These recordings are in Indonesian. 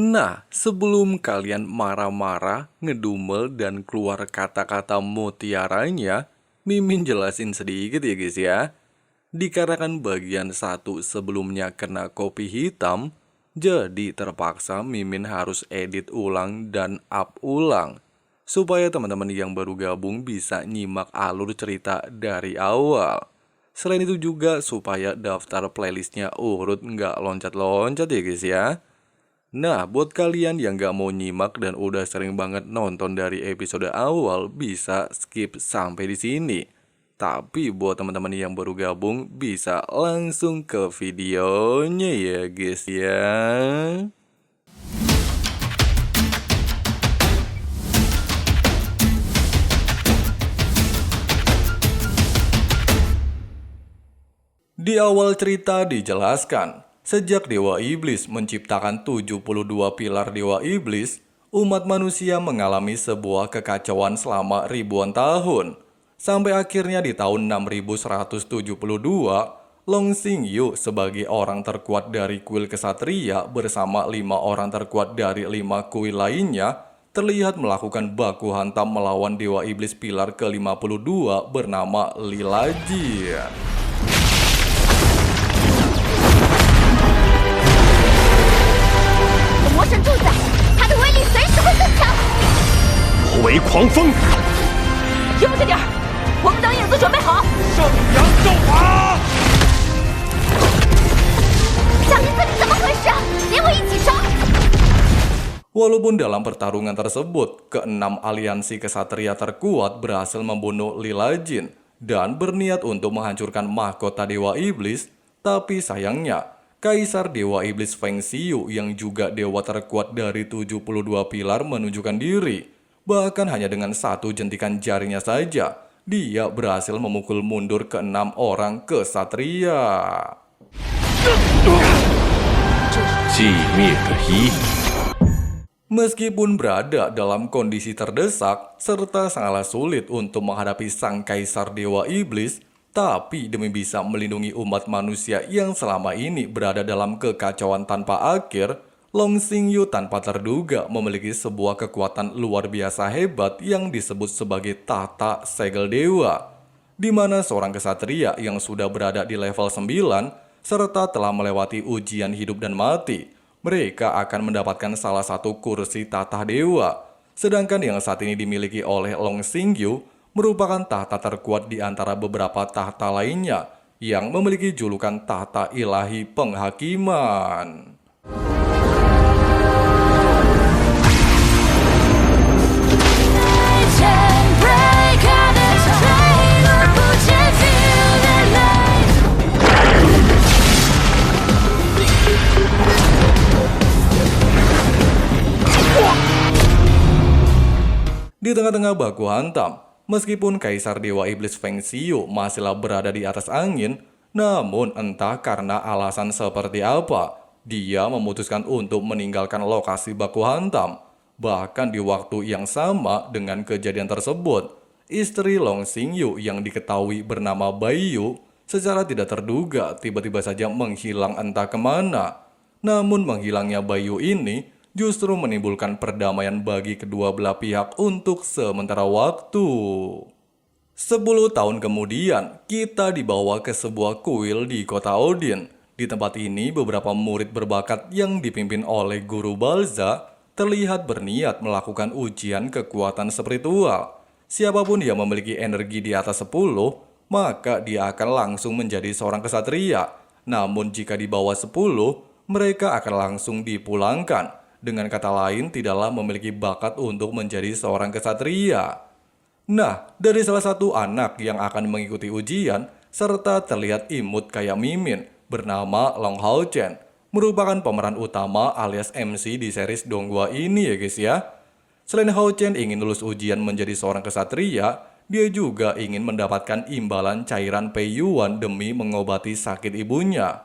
Nah, sebelum kalian marah-marah, ngedumel, dan keluar kata-kata mutiaranya, Mimin jelasin sedikit ya guys ya. Dikarenakan bagian satu sebelumnya kena kopi hitam, jadi terpaksa Mimin harus edit ulang dan up ulang. Supaya teman-teman yang baru gabung bisa nyimak alur cerita dari awal. Selain itu juga supaya daftar playlistnya urut nggak loncat-loncat ya guys ya. Nah, buat kalian yang gak mau nyimak dan udah sering banget nonton dari episode awal, bisa skip sampai di sini. Tapi buat teman-teman yang baru gabung, bisa langsung ke videonya ya guys ya. Di awal cerita dijelaskan, sejak Dewa Iblis menciptakan 72 pilar Dewa Iblis, umat manusia mengalami sebuah kekacauan selama ribuan tahun. Sampai akhirnya di tahun 6172, Long Xingyu sebagai orang terkuat dari kuil kesatria bersama 5 orang terkuat dari 5 kuil lainnya, terlihat melakukan baku hantam melawan Dewa Iblis pilar ke-52 bernama Lilajin. 魔神主宰，他的威力随时会更强。魔为狂风，悠着点儿，我们等影子准备好。圣阳咒法， 小林子，你怎么回事？连我一起烧！ Walaupun dalam pertarungan tersebut, keenam aliansi kesatria terkuat berhasil membunuh Lilajin dan berniat untuk menghancurkan mahkota Dewa Iblis, tapi sayangnya, Kaisar Dewa Iblis Feng Xiu yang juga dewa terkuat dari 72 pilar menunjukkan diri. Bahkan hanya dengan satu jentikan jarinya saja, dia berhasil memukul mundur ke-6 orang kesatria. 寂灭的一， Meskipun berada dalam kondisi terdesak serta sangatlah sulit untuk menghadapi sang Kaisar Dewa Iblis, tapi demi bisa melindungi umat manusia yang selama ini berada dalam kekacauan tanpa akhir, Long Xingyu tanpa terduga memiliki sebuah kekuatan luar biasa hebat yang disebut sebagai Tahta Segel Dewa, di mana seorang kesatria yang sudah berada di level 9 serta telah melewati ujian hidup dan mati, mereka akan mendapatkan salah satu kursi tahta dewa. Sedangkan yang saat ini dimiliki oleh Long Xingyu merupakan tahta terkuat di antara beberapa tahta lainnya yang memiliki julukan tahta ilahi penghakiman. Di tengah-tengah baku hantam, meskipun Kaisar Dewa Iblis Feng Xiu masihlah berada di atas angin, namun entah karena alasan seperti apa, dia memutuskan untuk meninggalkan lokasi baku hantam. Bahkan di waktu yang sama dengan kejadian tersebut, istri Long Xingyu yang diketahui bernama Baiyu secara tidak terduga tiba-tiba saja menghilang entah kemana. Namun menghilangnya Baiyu ini justru menimbulkan perdamaian bagi kedua belah pihak untuk sementara waktu. 10 tahun kemudian, kita dibawa ke sebuah kuil di kota Odin. Di tempat ini, beberapa murid berbakat yang dipimpin oleh Guru Balza terlihat berniat melakukan ujian kekuatan spiritual. Siapapun yang memiliki energi di atas 10, maka dia akan langsung menjadi seorang kesatria. Namun jika di bawah 10, mereka akan langsung dipulangkan. Dengan kata lain, tidaklah memiliki bakat untuk menjadi seorang kesatria. Nah, dari salah satu anak yang akan mengikuti ujian, serta terlihat imut kayak Mimin, bernama Long Hao Chen, merupakan pemeran utama alias MC di series Donghua ini ya guys ya. Selain Hao Chen ingin lulus ujian menjadi seorang kesatria, dia juga ingin mendapatkan imbalan cairan Pei Yuan demi mengobati sakit ibunya.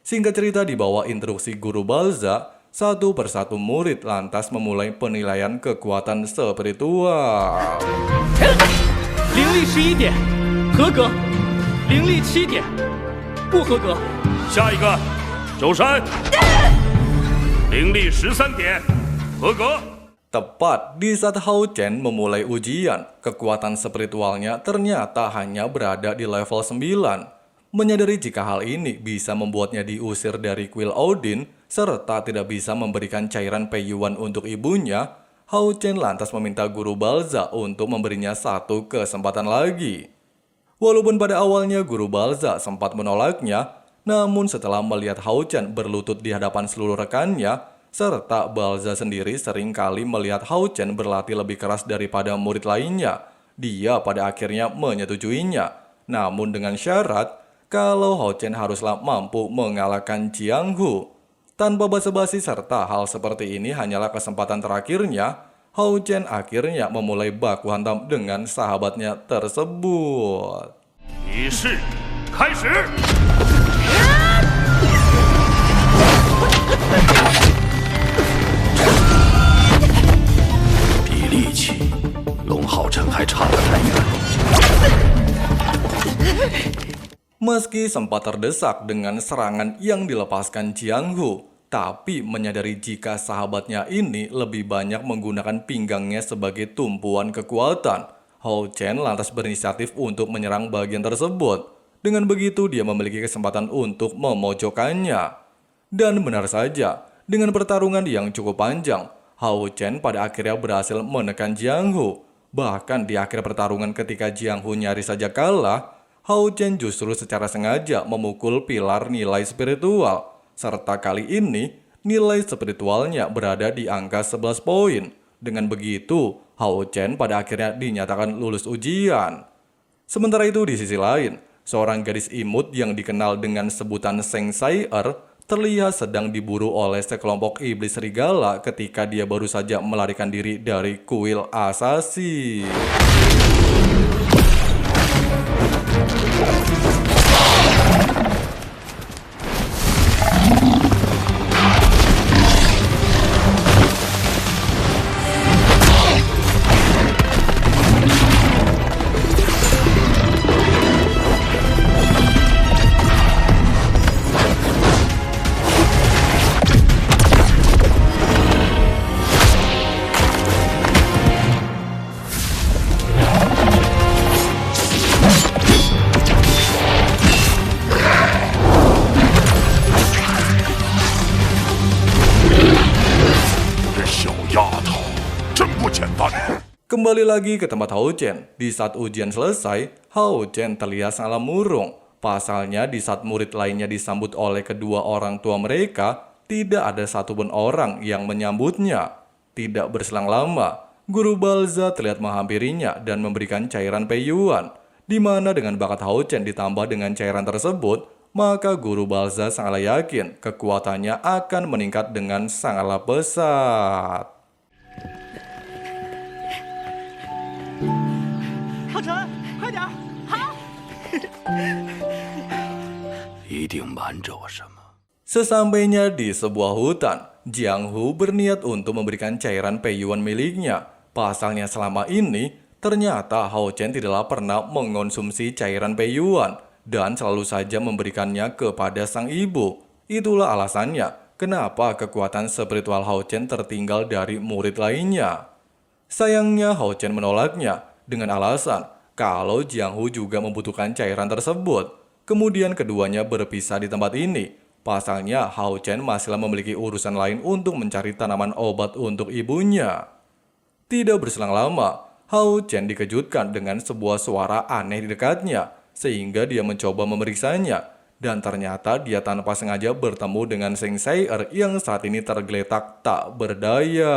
Singkat cerita, di bawah instruksi Guru Balza, satu persatu murid lantas memulai penilaian kekuatan spiritual. 灵力11点，合格；灵力7点，不合格。下一个，周山。灵力13点，合格。 Tepat di saat Hao Chen memulai ujian, kekuatan spiritualnya ternyata hanya berada di level 9. Menyadari jika hal ini bisa membuatnya diusir dari kuil Odin, serta tidak bisa memberikan cairan Peiyuan untuk ibunya, Hao Chen lantas meminta Guru Balza untuk memberinya satu kesempatan lagi. Walaupun pada awalnya Guru Balza sempat menolaknya, namun setelah melihat Hao Chen berlutut di hadapan seluruh rekannya, serta Balza sendiri sering kali melihat Hao Chen berlatih lebih keras daripada murid lainnya, dia pada akhirnya menyetujuinya. Namun dengan syarat, kalau Hao Chen haruslah mampu mengalahkan Jiang Hu. Tanpa basa-basi serta hal seperti ini hanyalah kesempatan terakhirnya, Hao Chen akhirnya memulai baku hantam dengan sahabatnya tersebut. 比试开始。 比力气，龙浩辰还差得太远。 Meski sempat terdesak dengan serangan yang dilepaskan Jiang Hu, tapi menyadari jika sahabatnya ini lebih banyak menggunakan pinggangnya sebagai tumpuan kekuatan, Hao Chen lantas berinisiatif untuk menyerang bagian tersebut. Dengan begitu dia memiliki kesempatan untuk memojokkannya. Dan benar saja, dengan pertarungan yang cukup panjang, Hao Chen pada akhirnya berhasil menekan Jiang Hu. Bahkan di akhir pertarungan ketika Jiang Hu nyaris saja kalah, Hao Chen justru secara sengaja memukul pilar nilai spiritual. Serta kali ini, nilai spiritualnya berada di angka 11 poin. Dengan begitu, Hao Chen pada akhirnya dinyatakan lulus ujian. Sementara itu di sisi lain, seorang gadis imut yang dikenal dengan sebutan Seng Sai-er terlihat sedang diburu oleh sekelompok iblis serigala ketika dia baru saja melarikan diri dari kuil Asasi. Kembali lagi ke tempat Hao Chen. Di saat ujian selesai, Hao Chen terlihat sangat murung. Pasalnya di saat murid lainnya disambut oleh kedua orang tua mereka, tidak ada satupun orang yang menyambutnya. Tidak berselang lama, Guru Balza terlihat menghampirinya dan memberikan cairan Peiyuan. Di mana dengan bakat Hao Chen ditambah dengan cairan tersebut, maka Guru Balza sangatlah yakin kekuatannya akan meningkat dengan sangatlah pesat. 浩辰，快点儿！好。一定瞒着我什么？ Sesampainya di sebuah hutan, Jiang Hu berniat untuk memberikan cairan Peiyuan miliknya. Pasalnya selama ini, ternyata Hao Chen tidaklah pernah mengonsumsi cairan Peiyuan dan selalu saja memberikannya kepada sang ibu. Itulah alasannya kenapa kekuatan spiritual Hao Chen tertinggal dari murid lainnya. Sayangnya Hao Chen menolaknya dengan alasan kalau Jiang Hu juga membutuhkan cairan tersebut. Kemudian keduanya berpisah di tempat ini. Pasalnya Hao Chen masih memiliki urusan lain untuk mencari tanaman obat untuk ibunya. Tidak berselang lama, Hao Chen dikejutkan dengan sebuah suara aneh di dekatnya, sehingga dia mencoba memeriksanya. Dan ternyata dia tanpa sengaja bertemu dengan Seng Sai-er yang saat ini tergeletak tak berdaya.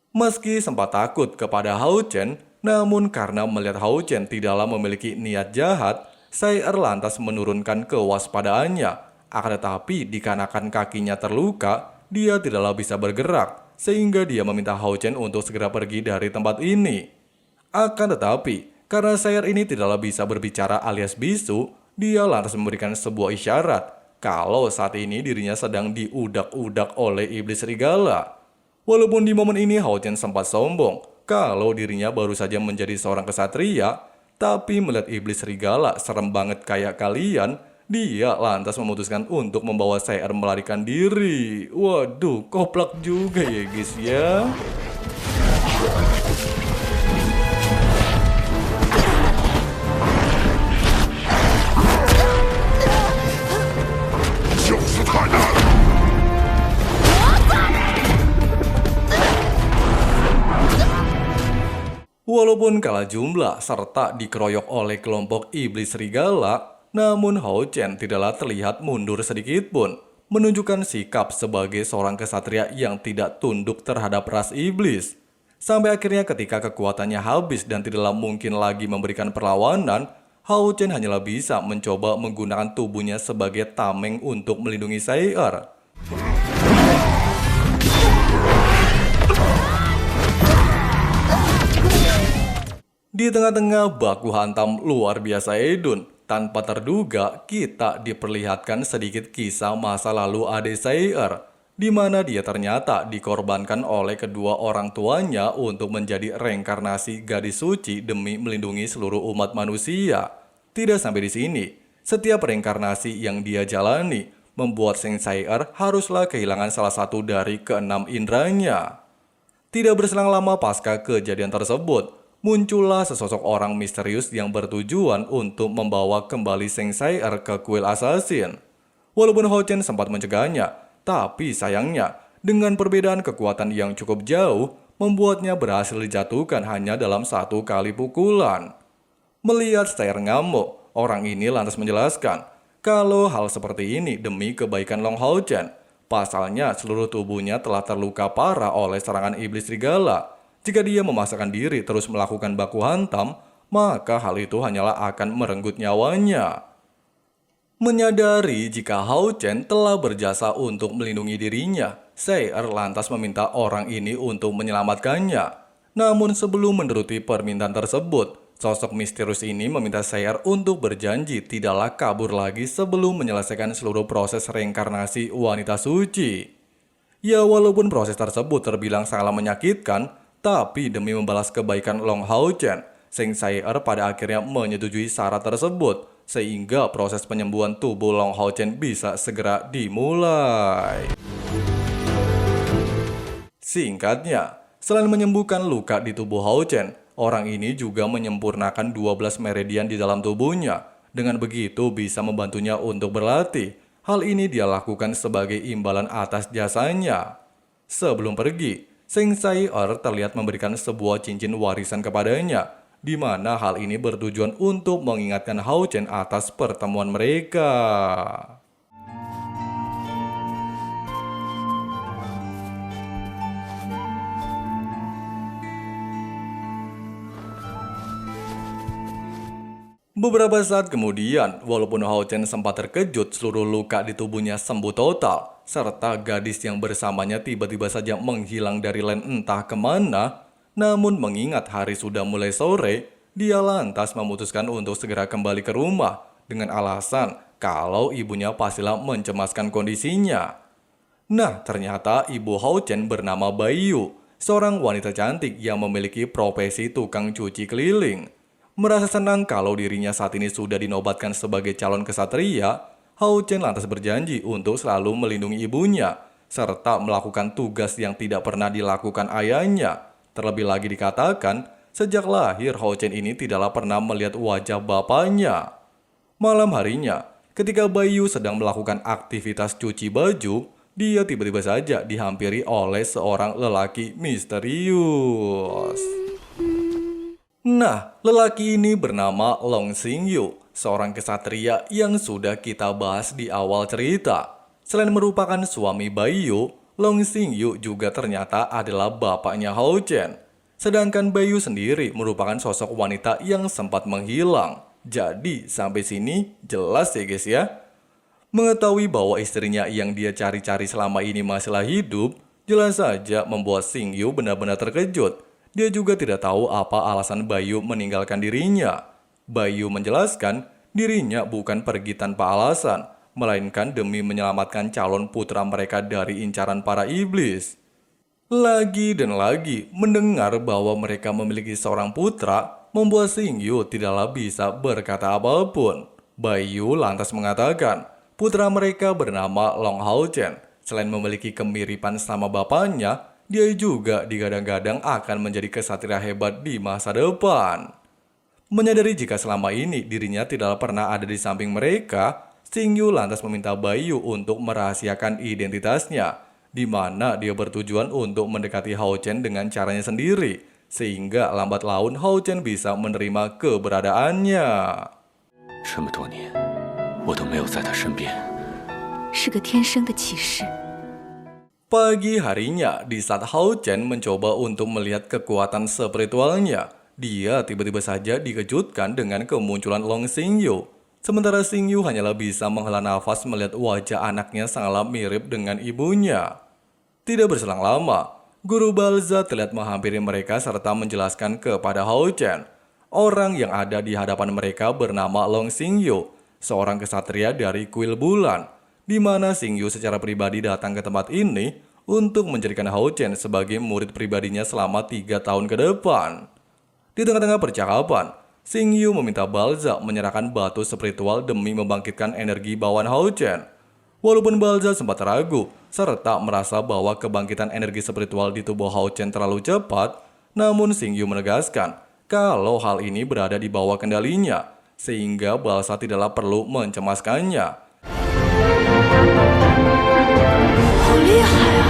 Meski sempat takut kepada Hao Chen, namun karena melihat Hao Chen tidaklah memiliki niat jahat, Sai-er lantas menurunkan kewaspadaannya. Akan tetapi dikarenakan kakinya terluka, dia tidaklah bisa bergerak, sehingga dia meminta Hao Chen untuk segera pergi dari tempat ini. Akan tetapi, karena Sai-er ini tidaklah bisa berbicara alias bisu, dia lantas memberikan sebuah isyarat kalau saat ini dirinya sedang diudak-udak oleh iblis serigala. Walaupun di momen ini Hao Chen sempat sombong kalau dirinya baru saja menjadi seorang kesatria, tapi melihat iblis serigala serem banget kayak kalian, dia lantas memutuskan untuk membawa Seir melarikan diri. Waduh, koplak juga ya guys ya. Walaupun kalah jumlah serta dikeroyok oleh kelompok iblis serigala, namun Hao Chen tidaklah terlihat mundur sedikit pun, menunjukkan sikap sebagai seorang kesatria yang tidak tunduk terhadap ras iblis. Sampai akhirnya ketika kekuatannya habis dan tidaklah mungkin lagi memberikan perlawanan, Hao Chen hanyalah bisa mencoba menggunakan tubuhnya sebagai tameng untuk melindungi Seir. Di tengah-tengah baku hantam luar biasa Edun, tanpa terduga kita diperlihatkan sedikit kisah masa lalu adik Seir, di mana dia ternyata dikorbankan oleh kedua orang tuanya untuk menjadi reinkarnasi gadis suci demi melindungi seluruh umat manusia. Tidak sampai di sini, setiap reinkarnasi yang dia jalani membuat Seng Seir haruslah kehilangan salah satu dari keenam indranya. Tidak berselang lama pasca kejadian tersebut, muncullah sesosok orang misterius yang bertujuan untuk membawa kembali Seng Seir ke kuil assassin. Walaupun Hao Chen sempat mencegahnya, tapi sayangnya dengan perbedaan kekuatan yang cukup jauh, membuatnya berhasil dijatuhkan hanya dalam satu kali pukulan. Melihat Seir ngamuk, orang ini lantas menjelaskan kalau hal seperti ini demi kebaikan Long Hao Chen. Pasalnya seluruh tubuhnya telah terluka parah oleh serangan iblis serigala. Jika dia memaksakan diri terus melakukan baku hantam, maka hal itu hanyalah akan merenggut nyawanya. Menyadari jika Hao Chen telah berjasa untuk melindungi dirinya, Seir lantas meminta orang ini untuk menyelamatkannya. Namun sebelum menuruti permintaan tersebut, sosok misterius ini meminta Seir untuk berjanji tidaklah kabur lagi sebelum menyelesaikan seluruh proses reinkarnasi wanita suci. Ya walaupun proses tersebut terbilang sangatlah menyakitkan, tapi demi membalas kebaikan Long Hao Chen, Seng Seir pada akhirnya menyetujui syarat tersebut, sehingga proses penyembuhan tubuh Long Hao Chen bisa segera dimulai. Singkatnya, selain menyembuhkan luka di tubuh Hao Chen, orang ini juga menyempurnakan 12 meridian di dalam tubuhnya. Dengan begitu bisa membantunya untuk berlatih. Hal ini dia lakukan sebagai imbalan atas jasanya. Sebelum pergi, Seng Seir terlihat memberikan sebuah cincin warisan kepadanya, di mana hal ini bertujuan untuk mengingatkan Hao Chen atas pertemuan mereka. Beberapa saat kemudian, walaupun Hao Chen sempat terkejut seluruh luka di tubuhnya sembuh total, serta gadis yang bersamanya tiba-tiba saja menghilang dari land entah kemana, namun mengingat hari sudah mulai sore, dia lantas memutuskan untuk segera kembali ke rumah dengan alasan kalau ibunya pastilah mencemaskan kondisinya. Nah, ternyata ibu Hao Chen bernama Baiyu, seorang wanita cantik yang memiliki profesi tukang cuci keliling. Merasa senang kalau dirinya saat ini sudah dinobatkan sebagai calon kesatria, Hao Chen lantas berjanji untuk selalu melindungi ibunya, serta melakukan tugas yang tidak pernah dilakukan ayahnya. Terlebih lagi dikatakan, sejak lahir Hao Chen ini tidaklah pernah melihat wajah bapaknya. Malam harinya, ketika Baiyu sedang melakukan aktivitas cuci baju, dia tiba-tiba saja dihampiri oleh seorang lelaki misterius. Nah, lelaki ini bernama Long Xingyu, seorang kesatria yang sudah kita bahas di awal cerita. Selain merupakan suami Baiyu, Long Xingyu juga ternyata adalah bapaknya Hao Chen. Sedangkan Baiyu sendiri merupakan sosok wanita yang sempat menghilang. Jadi, sampai sini jelas ya guys ya. Mengetahui bahwa istrinya yang dia cari-cari selama ini masihlah hidup, jelas saja membuat Xingyu benar-benar terkejut. Dia juga tidak tahu apa alasan Baiyu meninggalkan dirinya. Baiyu menjelaskan dirinya bukan pergi tanpa alasan, melainkan demi menyelamatkan calon putra mereka dari incaran para iblis. Lagi dan lagi mendengar bahwa mereka memiliki seorang putra, membuat Xingyu tidaklah bisa berkata apapun. Baiyu lantas mengatakan, putra mereka bernama Long Hao Chen. Selain memiliki kemiripan sama bapaknya, dia juga digadang-gadang akan menjadi kesatria hebat di masa depan. Menyadari jika selama ini dirinya tidak pernah ada di samping mereka, Xingyu lantas meminta Baiyu untuk merahasiakan identitasnya, di mana dia bertujuan untuk mendekati Hao Chen dengan caranya sendiri, sehingga lambat laun Hao Chen bisa menerima keberadaannya. 这么多年，我都没有在他身边。是个天生的骑士。 Pagi harinya, di saat Hao Chen mencoba untuk melihat kekuatan spiritualnya, dia tiba-tiba saja dikejutkan dengan kemunculan Long Xingyu. Sementara Xingyu hanyalah bisa menghela nafas melihat wajah anaknya sangatlah mirip dengan ibunya. Tidak berselang lama, Guru Balza terlihat menghampiri mereka serta menjelaskan kepada Hao Chen. Orang yang ada di hadapan mereka bernama Long Xingyu, seorang kesatria dari kuil bulan, di mana Xingyu secara pribadi datang ke tempat ini untuk menjadikan Hao Chen sebagai murid pribadinya selama 3 tahun ke depan. Di tengah-tengah percakapan, Xingyu meminta Balza menyerahkan batu spiritual demi membangkitkan energi bawaan Hao Chen. Walaupun Balza sempat ragu, serta merasa bahwa kebangkitan energi spiritual di tubuh Hao Chen terlalu cepat, namun Xingyu menegaskan kalau hal ini berada di bawah kendalinya, sehingga Balza tidaklah perlu mencemaskannya. 好厉害啊！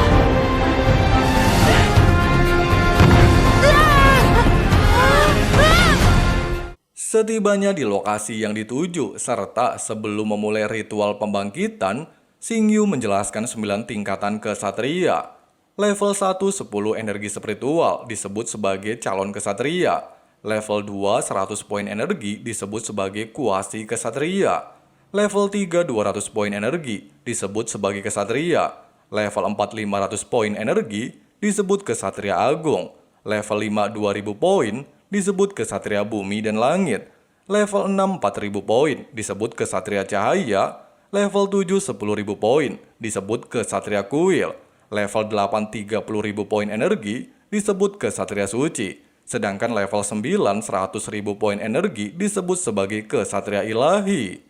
Setibanya di lokasi yang dituju, serta sebelum memulai ritual pembangkitan, Xingyu menjelaskan 9 tingkatan kesatria. Level 1 10 energi spiritual disebut sebagai calon kesatria. Level 2 100 poin energi disebut sebagai kuasi kesatria. Level 3 200 poin energi disebut sebagai kesatria. Level 4 500 poin energi disebut kesatria agung. Level 5 2000 poin disebut kesatria bumi dan langit. Level 6 4000 poin disebut kesatria cahaya. Level 7 10.000 poin disebut kesatria kuil. Level 8 30.000 poin energi disebut kesatria suci. Sedangkan level 9 100.000 poin energi disebut sebagai kesatria ilahi.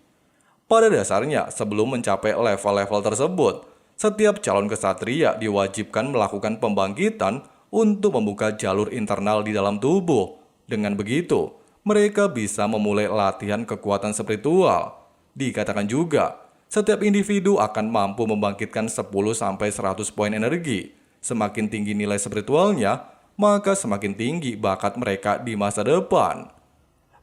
Pada dasarnya, sebelum mencapai level-level tersebut, setiap calon kesatria diwajibkan melakukan pembangkitan untuk membuka jalur internal di dalam tubuh. Dengan begitu, mereka bisa memulai latihan kekuatan spiritual. Dikatakan juga, setiap individu akan mampu membangkitkan 10-100 poin energi. Semakin tinggi nilai spiritualnya, maka semakin tinggi bakat mereka di masa depan.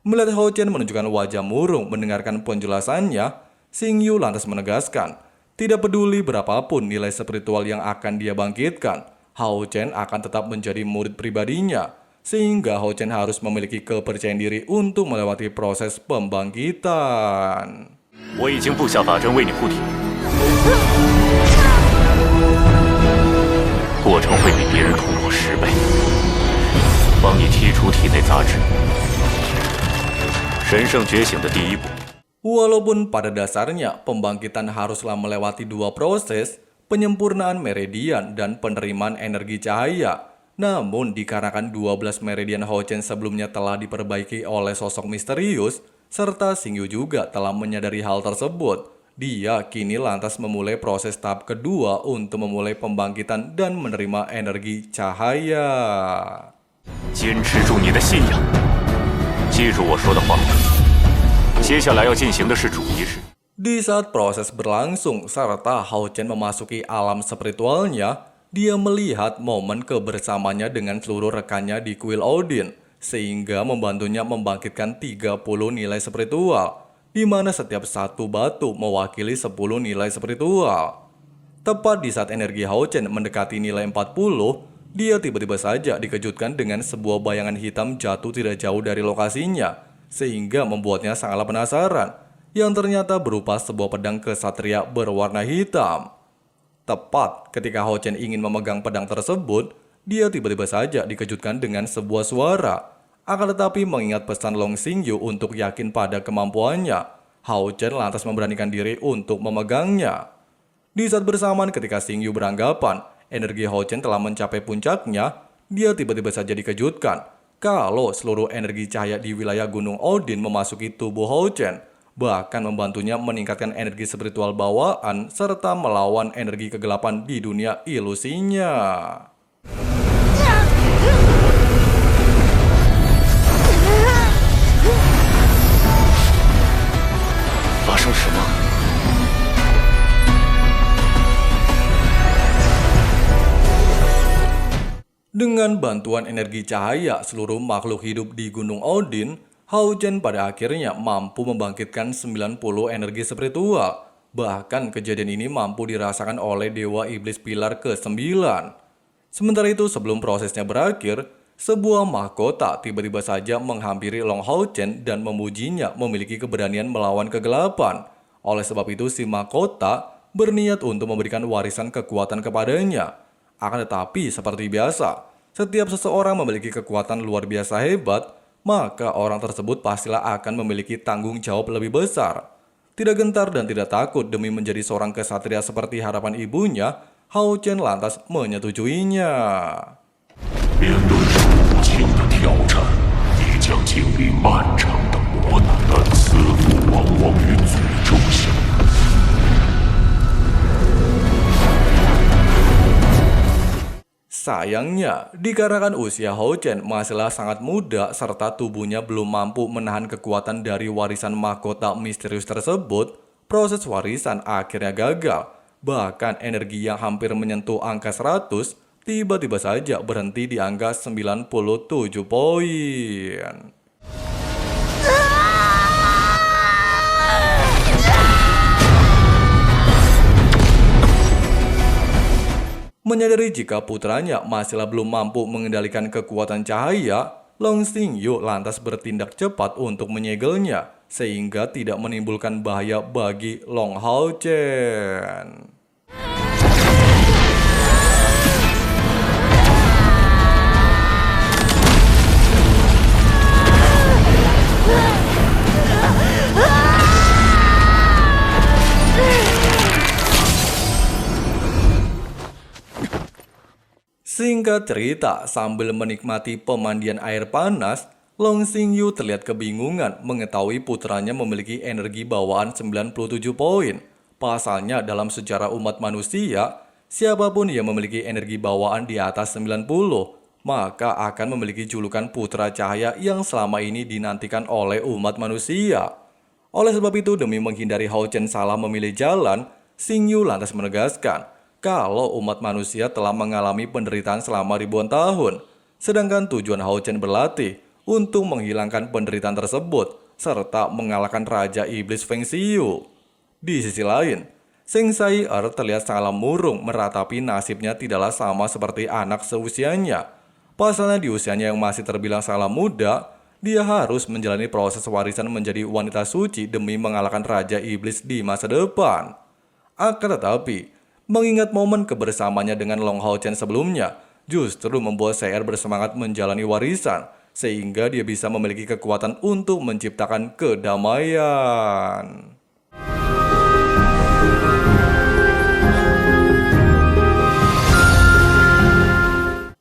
Melihat Hao Chen menunjukkan wajah murung mendengarkan penjelasannya, Xingyu lantas menegaskan, tidak peduli berapapun nilai spiritual yang akan dia bangkitkan, Hao Chen akan tetap menjadi murid pribadinya, sehingga Hao Chen harus memiliki kepercayaan diri untuk melewati proses pembangkitan. 我已经布下法阵为你护体，过程会比别人痛苦10倍，帮你剔除体内杂质。神圣觉醒的第一步。 Walaupun pada dasarnya pembangkitan haruslah melewati 2 proses, penyempurnaan meridian dan penerimaan energi cahaya. Namun dikarenakan 12 meridian Hao Chen sebelumnya telah diperbaiki oleh sosok misterius, serta Xingyu juga telah menyadari hal tersebut, dia kini lantas memulai proses tahap kedua untuk memulai pembangkitan dan menerima energi cahaya. 坚持住你的信仰，记住我说的话。接下来要进行的是主仪式。 Di saat proses berlangsung serta Hao Chen memasuki alam spiritualnya, dia melihat momen kebersamanya dengan seluruh rekannya di kuil Odin, sehingga membantunya membangkitkan 30 nilai spiritual, di mana setiap satu batu mewakili 10 nilai spiritual. Tepat di saat energi Hao Chen mendekati nilai 40, dia tiba-tiba saja dikejutkan dengan sebuah bayangan hitam jatuh tidak jauh dari lokasinya, sehingga membuatnya sangatlah penasaran, yang ternyata berupa sebuah pedang kesatria berwarna hitam. Tepat ketika Hao Chen ingin memegang pedang tersebut, dia tiba-tiba saja dikejutkan dengan sebuah suara. Akan tetapi mengingat pesan Long Xingyu untuk yakin pada kemampuannya, Hao Chen lantas memberanikan diri untuk memegangnya. Di saat bersamaan ketika Xingyu beranggapan energi Hao Chen telah mencapai puncaknya, dia tiba-tiba saja dikejutkan kalau seluruh energi cahaya di wilayah Gunung Odin memasuki tubuh Hao Chen, bahkan membantunya meningkatkan energi spiritual bawaan serta melawan energi kegelapan di dunia ilusinya. 发生什么？ Dengan bantuan energi cahaya seluruh makhluk hidup di Gunung Odin, Hao Chen pada akhirnya mampu membangkitkan 90 energi spiritual. Bahkan kejadian ini mampu dirasakan oleh Dewa Iblis Pilar ke-9. Sementara itu sebelum prosesnya berakhir, sebuah mahkota tiba-tiba saja menghampiri Long Hao Chen dan memujinya memiliki keberanian melawan kegelapan. Oleh sebab itu si mahkota berniat untuk memberikan warisan kekuatan kepadanya. Akan tetapi seperti biasa, setiap seseorang memiliki kekuatan luar biasa hebat, maka orang tersebut pastilah akan memiliki tanggung jawab lebih besar. Tidak gentar dan tidak takut demi menjadi seorang kesatria seperti harapan ibunya, Hao Chen lantas menyetujuinya. 面对数不清的挑战，你将经历漫长的磨难，但赐福往往与诅咒相依。 Sayangnya, dikarenakan usia Hao Chen masihlah sangat muda serta tubuhnya belum mampu menahan kekuatan dari warisan mahkota misterius tersebut, proses warisan akhirnya gagal. Bahkan energi yang hampir menyentuh angka 100 tiba-tiba saja berhenti di angka 97 poin. Menyadari jika putranya masihlah belum mampu mengendalikan kekuatan cahaya, Long Xingyu lantas bertindak cepat untuk menyegelnya, sehingga tidak menimbulkan bahaya bagi Long Hao Chen. Singkat cerita, sambil menikmati pemandian air panas, Long Xingyu terlihat kebingungan mengetahui putranya memiliki energi bawaan 97 poin. Pasalnya dalam sejarah umat manusia, siapapun yang memiliki energi bawaan di atas 90, maka akan memiliki julukan putra cahaya yang selama ini dinantikan oleh umat manusia. Oleh sebab itu, demi menghindari Hao Chen salah memilih jalan, Xingyu lantas menegaskan kalau umat manusia telah mengalami penderitaan selama ribuan tahun, sedangkan tujuan Hao Chen berlatih untuk menghilangkan penderitaan tersebut serta mengalahkan Raja Iblis Feng Xiu. Di sisi lain, Seng Sai terlihat sangat murung meratapi nasibnya tidaklah sama seperti anak seusianya. Pasalnya di usianya yang masih terbilang sangat muda, dia harus menjalani proses warisan menjadi wanita suci demi mengalahkan Raja Iblis di masa depan. Akan tetapi, mengingat momen kebersamanya dengan Long Hao Chen sebelumnya, justru membuat CR bersemangat menjalani warisan, sehingga dia bisa memiliki kekuatan untuk menciptakan kedamaian.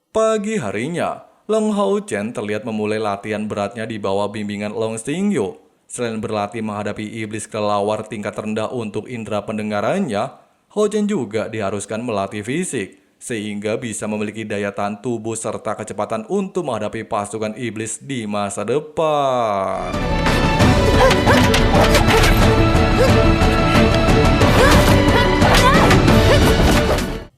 Pagi harinya, Long Hao Chen terlihat memulai latihan beratnya di bawah bimbingan Long Xingyu. Selain berlatih menghadapi iblis kelelawar tingkat rendah untuk indera pendengarannya, Hao Chen juga diharuskan melatih fisik, sehingga bisa memiliki daya tahan tubuh serta kecepatan untuk menghadapi pasukan iblis di masa depan.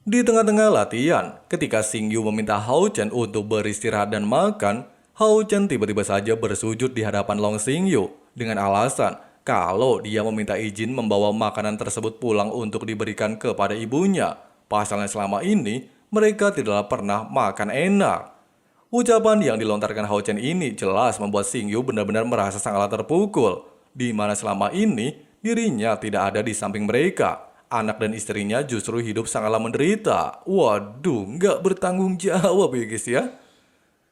Di tengah-tengah latihan, ketika Xingyu meminta Hao Chen untuk beristirahat dan makan, Hao Chen tiba-tiba saja bersujud di hadapan Long Xingyu dengan alasan kalau dia meminta izin membawa makanan tersebut pulang untuk diberikan kepada ibunya. Pasalnya selama ini, mereka tidaklah pernah makan enak. Ucapan yang dilontarkan Hao Chen ini jelas membuat Xingyu benar-benar merasa sangat terpukul, di mana selama ini dirinya tidak ada di samping mereka. Anak dan istrinya justru hidup sangatlah menderita. Waduh, nggak bertanggung jawab ya guys ya.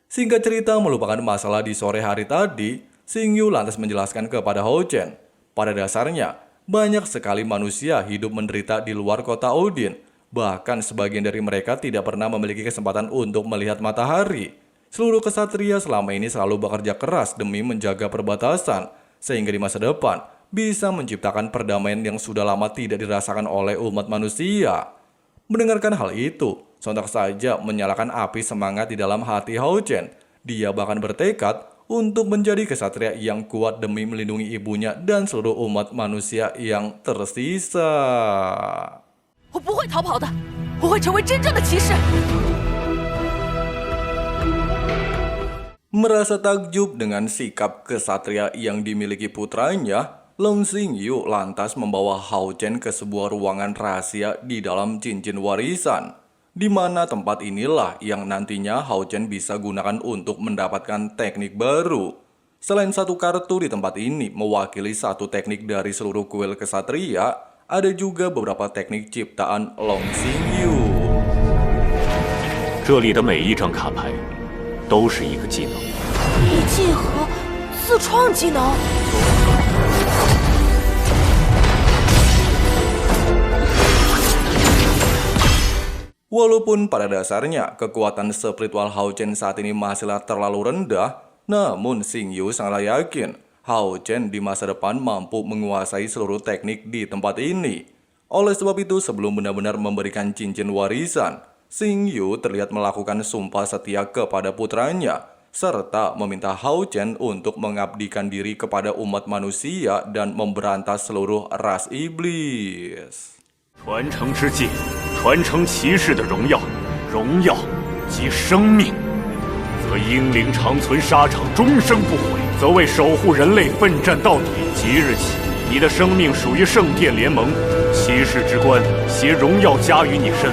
Singkat cerita, melupakan masalah di sore hari tadi, Xingyu lantas menjelaskan kepada Hao Chen. Pada dasarnya, banyak sekali manusia hidup menderita di luar kota Odin. Bahkan sebagian dari mereka tidak pernah memiliki kesempatan untuk melihat matahari. Seluruh kesatria selama ini selalu bekerja keras demi menjaga perbatasan, sehingga di masa depan bisa menciptakan perdamaian yang sudah lama tidak dirasakan oleh umat manusia. Mendengarkan hal itu, sontak saja menyalakan api semangat di dalam hati Hao Chen. Dia bahkan bertekad untuk menjadi kesatria yang kuat demi melindungi ibunya dan seluruh umat manusia yang tersisa. 我不会逃跑的，我会成为真正的骑士。 Merasa takjub dengan sikap kesatria yang dimiliki putranya, Long Xingyu lantas membawa Hao Chen ke sebuah ruangan rahasia di dalam cincin warisan, di mana tempat inilah yang nantinya Hao Chen bisa gunakan untuk mendapatkan teknik baru. Selain satu kartu di tempat ini mewakili satu teknik dari seluruh kuil kesatria, ada juga beberapa teknik ciptaan Long Xingyu. 这里的每一张卡牌都是一个技能。 秘技和自创技能， Walaupun pada dasarnya kekuatan spiritual Hao Chen saat ini masihlah terlalu rendah, namun Xingyu sangatlah yakin Hao Chen di masa depan mampu menguasai seluruh teknik di tempat ini. Oleh sebab itu, sebelum benar-benar memberikan cincin warisan, Xingyu terlihat melakukan sumpah setia kepada putranya, serta meminta Hao Chen untuk mengabdikan diri kepada umat manusia dan memberantas seluruh ras iblis. 传承之戒，传承骑士的荣耀，荣耀即生命，则英灵长存沙场，终生不悔；则为守护人类奋战到底。即日起，你的生命属于圣殿联盟，骑士之冠携荣耀加于你身。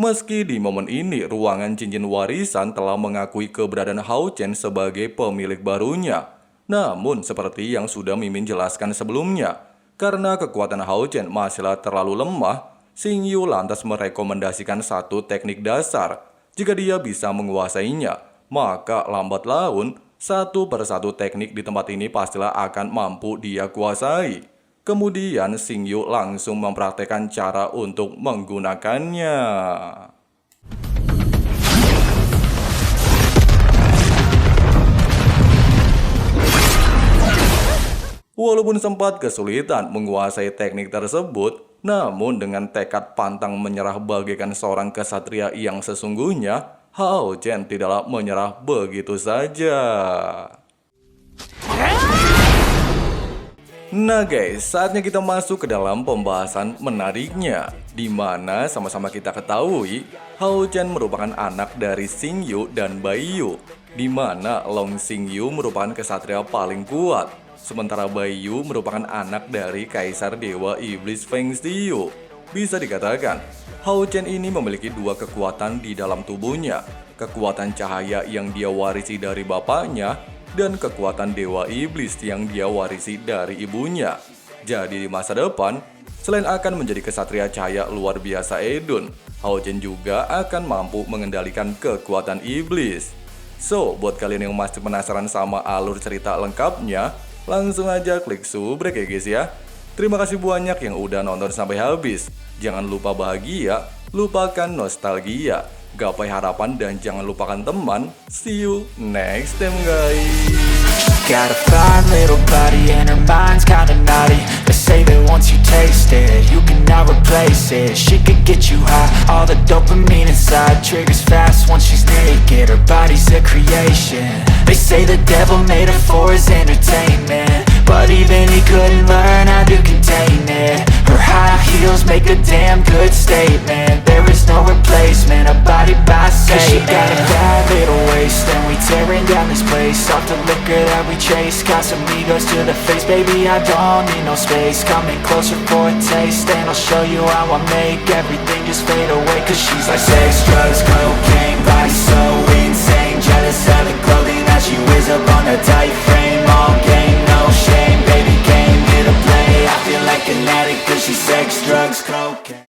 Meski di momen ini, ruangan cincin warisan telah mengakui keberadaan Hao Chen sebagai pemilik barunya. Namun, seperti yang sudah Mimin jelaskan sebelumnya, karena kekuatan Hao Chen masihlah terlalu lemah, Xingyu lantas merekomendasikan satu teknik dasar. Jika dia bisa menguasainya, maka lambat laun, satu persatu teknik di tempat ini pastilah akan mampu dia kuasai. Kemudian Xingyu langsung mempraktekkan cara untuk menggunakannya. Walaupun sempat kesulitan menguasai teknik tersebut, namun dengan tekad pantang menyerah bagaikan seorang kesatria yang sesungguhnya, Hao Chen tidaklah menyerah begitu saja. Nah guys, saatnya kita masuk ke dalam pembahasan menariknya, di mana sama-sama kita ketahui Hao Chen merupakan anak dari Xingyu dan Baiyu, di mana Long Xingyu merupakan kesatria paling kuat, sementara Baiyu merupakan anak dari Kaisar Dewa Iblis Feng Xiu. Bisa dikatakan, Hao Chen ini memiliki dua kekuatan di dalam tubuhnya, kekuatan cahaya yang dia warisi dari bapaknya, dan kekuatan Dewa Iblis yang dia warisi dari ibunya. Jadi di masa depan, selain akan menjadi kesatria cahaya luar biasa Edun, Hao Chen juga akan mampu mengendalikan kekuatan iblis. So, buat kalian yang masih penasaran sama alur cerita lengkapnya, langsung aja klik subrek ya guys ya. Terima kasih banyak yang udah nonton sampai habis. Jangan lupa bahagia, lupakan nostalgia, gapai harapan dan jangan lupakan teman. See you next time guys. Got a fine little body and her mind's kinda naughty. They say that once you taste it, you cannot replace it. She could get you high, all the dopamine inside triggers fast once she's naked. Her body's a creation. They say the devil made her for his entertainment, but even he couldn't learn how to contain it. Her high heels make a damn good statement. There is no replacement, a body by Satan. 'Cause she got a bad little waist, and we tearing down this place off the liquor that we chase. Got some egos to the face, baby, I don't need no space. Coming closer for a taste, and I'll show you how I make everything just fade away. 'Cause she's like sex, drugs, cocaine, body so insane. Jealous of the clothing that she wears up on a tight frame. All game, no shame, baby came here to play. I feel like an addict 'cause she's sex, drugs, cocaine.